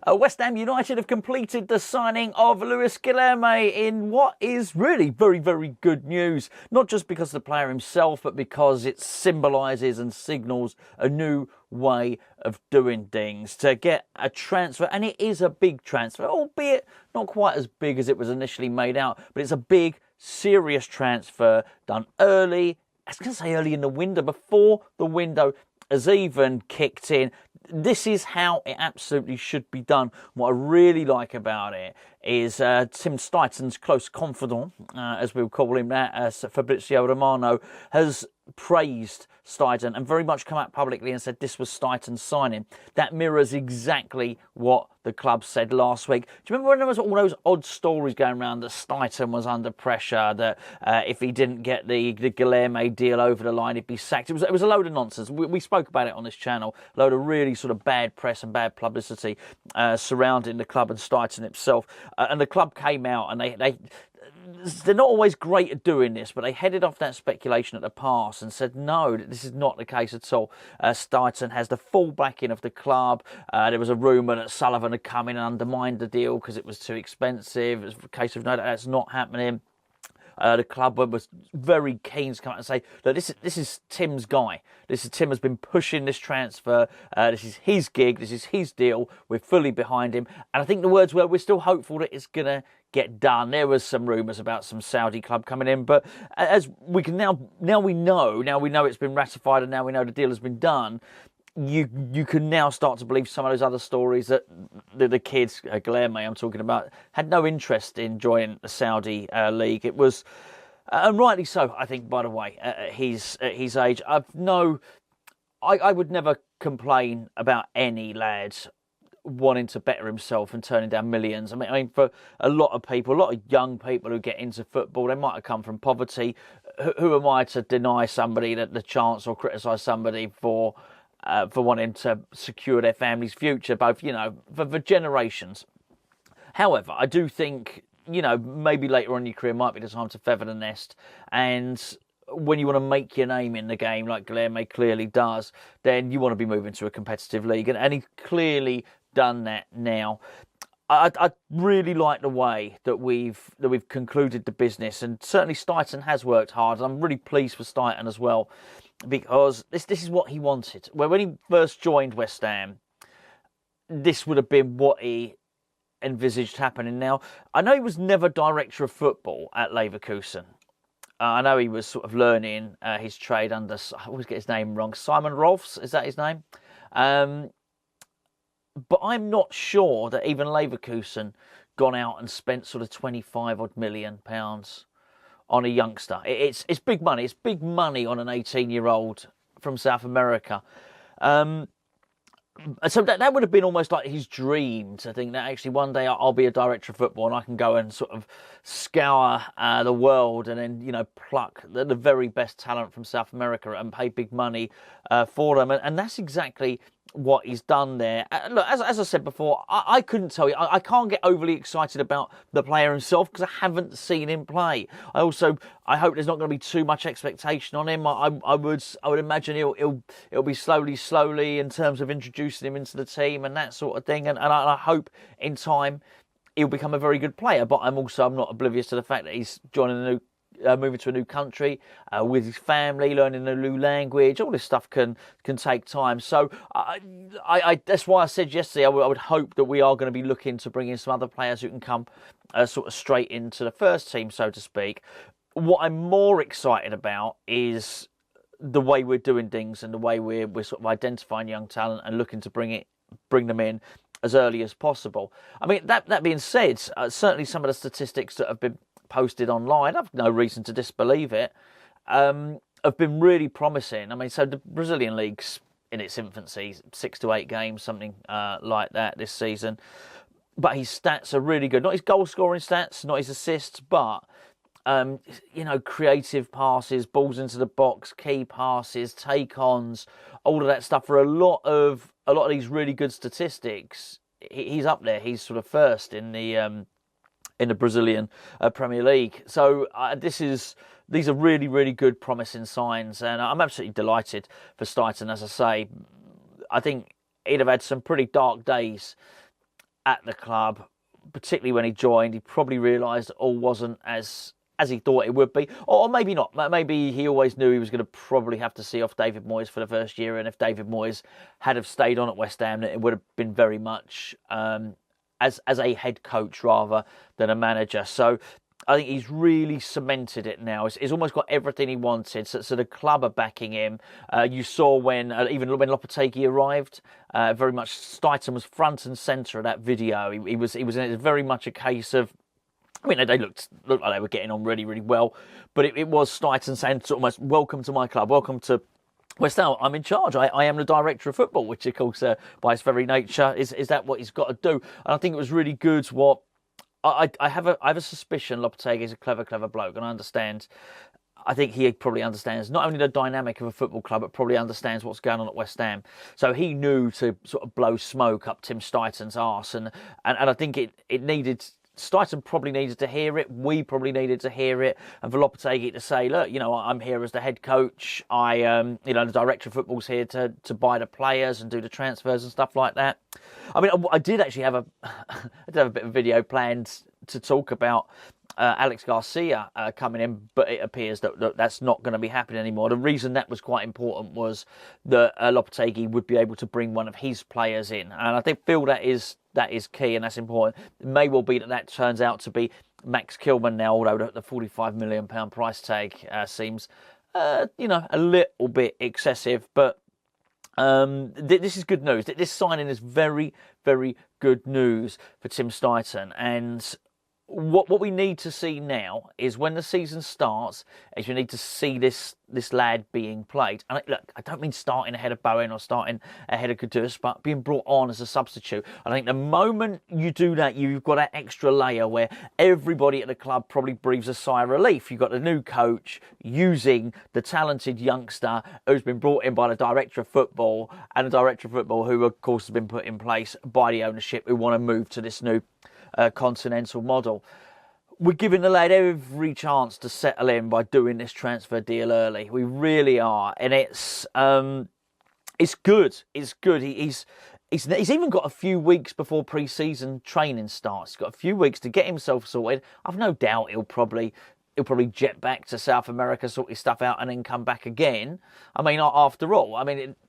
West Ham United have completed the signing of Luis Guilherme in what is really very, very good news. Not just because of the player himself, but because it symbolises and signals a new way of doing things. To get a transfer, and it is a big transfer, albeit not quite as big as it was initially made out, but it's a big, serious transfer done early. I was going to say early in the window, before the window has even kicked in. This is how it absolutely should be done. What I really like about it is Tim Steidten's close confidant, as we'll call him that, as Fabrizio Romano, has praised Steidten and very much come out publicly and said this was Steidten's signing. That mirrors exactly what the club said last week. Do you remember when there was all those odd stories going around that Steidten was under pressure, that if he didn't get the Guilherme deal over the line, he'd be sacked? It was a load of nonsense. We spoke about it on this channel. A load of really sort of bad press and bad publicity surrounding the club and Steidten himself. And the club came out and they're not always great at doing this, but they headed off that speculation at the pass and said, no, this is not the case at all. Steidten has the full backing of the club. There was a rumour that Sullivan had come in and undermined the deal because it was too expensive. It was a case of, no, that's not happening. The club was very keen to come out and say, look, this is Tim's guy. Tim has been pushing this transfer. This is his gig. This is his deal. We're fully behind him. And I think the words were, we're still hopeful that it's going to get done. There was some rumours about some Saudi club coming in, but as we can now we know it's been ratified, and now we know the deal has been done. You can now start to believe some of those other stories that the kids, Guilherme I'm talking about, had no interest in joining the Saudi league. It was, and rightly so, I think, by the way, at his age. I would never complain about any lads wanting to better himself and turning down millions. I mean, for a lot of people, a lot of young people who get into football, they might have come from poverty. Who am I to deny somebody the chance or criticise somebody for wanting to secure their family's future, both, for generations. However, I do think, maybe later on in your career might be the time to feather the nest. And when you want to make your name in the game, like Guilherme clearly does, then you want to be moving to a competitive league. And he's clearly done that now. I really like the way that we've concluded the business, and certainly Steidten has worked hard. I'm really pleased for Steidten as well, because this is what he wanted. When he first joined West Ham, this would have been what he envisaged happening. Now, I know he was never director of football at Leverkusen. I know he was sort of learning his trade under, I always get his name wrong, Simon Rolfs, is that his name? But I'm not sure that even Leverkusen gone out and spent sort of 25 odd million pounds on a youngster. It's big money. It's big money on an 18-year-old from South America. So that would have been almost like his dream, to think that actually one day I'll be a director of football and I can go and sort of scour the world and then, pluck the very best talent from South America and pay big money for them. And that's exactly what he's done there. Look, as I said before, I couldn't tell you. I can't get overly excited about the player himself because I haven't seen him play. I hope there's not going to be too much expectation on him. I would imagine it'll be slowly in terms of introducing him into the team and that sort of thing. And I hope in time he'll become a very good player. But I'm not oblivious to the fact that he's joining moving to a new country with his family, learning a new language. All this stuff can take time. So that's why I said yesterday I would hope that we are going to be looking to bring in some other players who can come sort of straight into the first team, so to speak. What I'm more excited about is the way we're doing things and the way we're sort of identifying young talent and looking to bring them in as early as possible. I mean, that being said, certainly some of the statistics that have been posted online, I've no reason to disbelieve it, have been really promising. I mean, so the Brazilian league's in its infancy, 6 to 8 games, something like that this season. But his stats are really good. Not his goal scoring stats, not his assists, but creative passes, balls into the box, key passes, take-ons, all of that stuff. For a lot of these really good statistics, he's up there. He's sort of first in the Brazilian Premier League. So these are really, really good, promising signs, and I'm absolutely delighted for Steidten. As I say, I think he'd have had some pretty dark days at the club, particularly when he joined. He probably realised it all wasn't as he thought it would be, or maybe not. Maybe he always knew he was going to probably have to see off David Moyes for the first year, and if David Moyes had have stayed on at West Ham, it would have been very much as a head coach rather than a manager. So I think he's really cemented it now. He's almost got everything he wanted. So the club are backing him. You saw even when Lopetegui arrived, very much Steidten was front and centre of that video. He was in it. Very much a case of, I mean, they looked like they were getting on really, really well, but it was Steidten saying almost, welcome to my club, welcome to West Ham. I'm in charge. I am the director of football, which of course, by its very nature, is that what he's got to do? And I think it was really good what, I have a suspicion Lopetegui is a clever bloke, and I think he probably understands not only the dynamic of a football club, but probably understands what's going on at West Ham. So he knew to sort of blow smoke up Tim Steidten's arse, and I think it needed. Steidten probably needed to hear it. We probably needed to hear it. And for Lopetegui to say, look, I'm here as the head coach. The director of football's here to buy the players and do the transfers and stuff like that. I mean, I did actually have a bit of video planned to talk about Alex Garcia coming in, but it appears that that's not going to be happening anymore. The reason that was quite important was that Lopetegui would be able to bring one of his players in, and I feel that is key and that's important. It may well be that turns out to be Max Kilman now, although the £45 million price tag seems a little bit excessive, but this is good news. This signing is very, very good news for Tim Steidten, and what we need to see now is when the season starts, is we need to see this lad being played. And look, I don't mean starting ahead of Bowen or starting ahead of Kudus, but being brought on as a substitute. I think the moment you do that, you've got that extra layer where everybody at the club probably breathes a sigh of relief. You've got the new coach using the talented youngster who's been brought in by the director of football, and the director of football who, of course, has been put in place by the ownership who want to move to this new continental model. We're giving the lad every chance to settle in by doing this transfer deal early. We really are, and it's good. It's good. He's even got a few weeks before pre-season training starts. He's got a few weeks to get himself sorted. I've no doubt he'll probably jet back to South America, sort his stuff out, and then come back again. I mean, after all,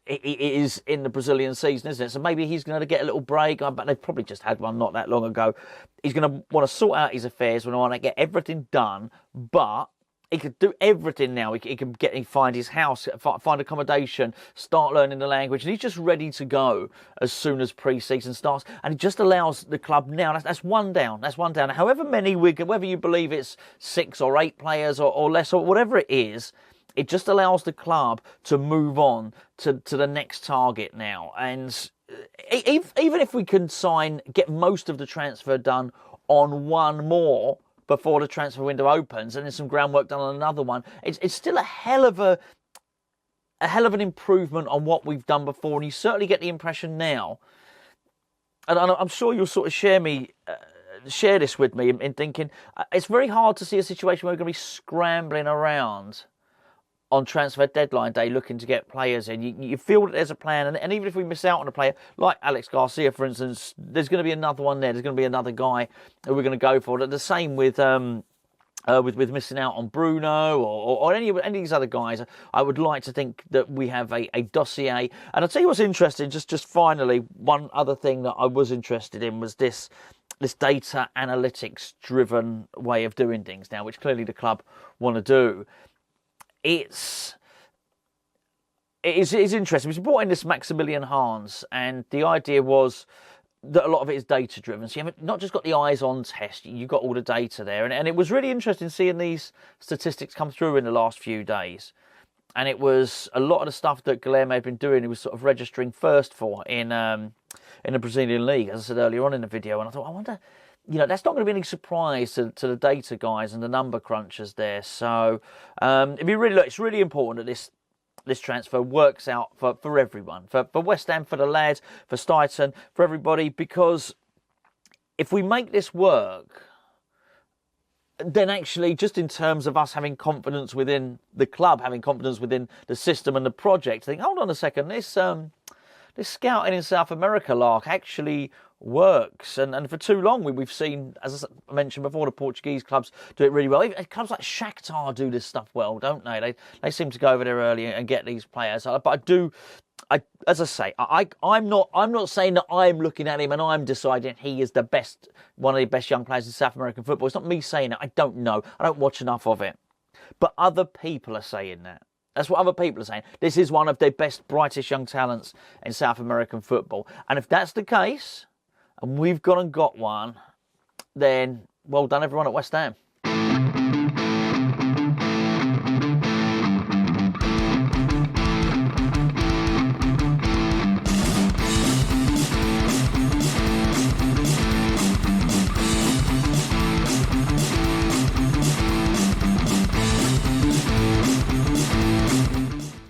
it is in the Brazilian season, isn't it? So maybe he's going to get a little break. But they've probably just had one not that long ago. He's going to want to sort out his affairs, want to get everything done. But he could do everything now. He can find his house, find accommodation, start learning the language, and he's just ready to go as soon as pre-season starts. And it just allows the club now. That's one down. That's one down. However many, whether you believe it's 6 or 8 players or less or whatever it is, it just allows the club to move on to the next target now. And even if we can get most of the transfer done on one more before the transfer window opens, and then some groundwork done on another one, it's still a hell of an improvement on what we've done before. And you certainly get the impression now, and I'm sure you'll sort of share this with me in thinking it's very hard to see a situation where we're going to be scrambling around on transfer deadline day looking to get players in. You feel that there's a plan, and even if we miss out on a player like Alex Garcia, for instance, there's going to be another one there. There's going to be another guy who we're going to go for. The same with missing out on Bruno or any of these other guys. I would like to think that we have a dossier. And I'll tell you what's interesting, just finally, one other thing that I was interested in was this data analytics driven way of doing things now, which clearly the club want to do. It is interesting. We've brought in this Maximilian Hans, and the idea was that a lot of it is data driven. So you haven't not just got the eyes on test, you've got all the data there. And it was really interesting seeing these statistics come through in the last few days. And it was a lot of the stuff that Guilherme had been doing, he was sort of registering first for in the Brazilian league, as I said earlier on in the video. And I thought, I wonder, that's not going to be any surprise to the data guys and the number crunchers there. So if you really look, it's really important that this transfer works out for everyone, for West Ham, for the lads, for Steidten, for everybody, because if we make this work, then actually, just in terms of us having confidence within the club, having confidence within the system and the project, think, hold on a second, this scouting in South America lark actually works. And for too long, we've seen, as I mentioned before, the Portuguese clubs do it really well. Even clubs like Shakhtar do this stuff well, don't they? They seem to go over there early and get these players. But as I say, I'm not saying that I'm looking at him and I'm deciding he is the best, one of the best young players in South American football. It's not me saying that. I don't know. I don't watch enough of it. But other people are saying that. That's what other people are saying. This is one of the best, brightest young talents in South American football. And if that's the case, and we've gone and got one, then well done everyone at West Ham.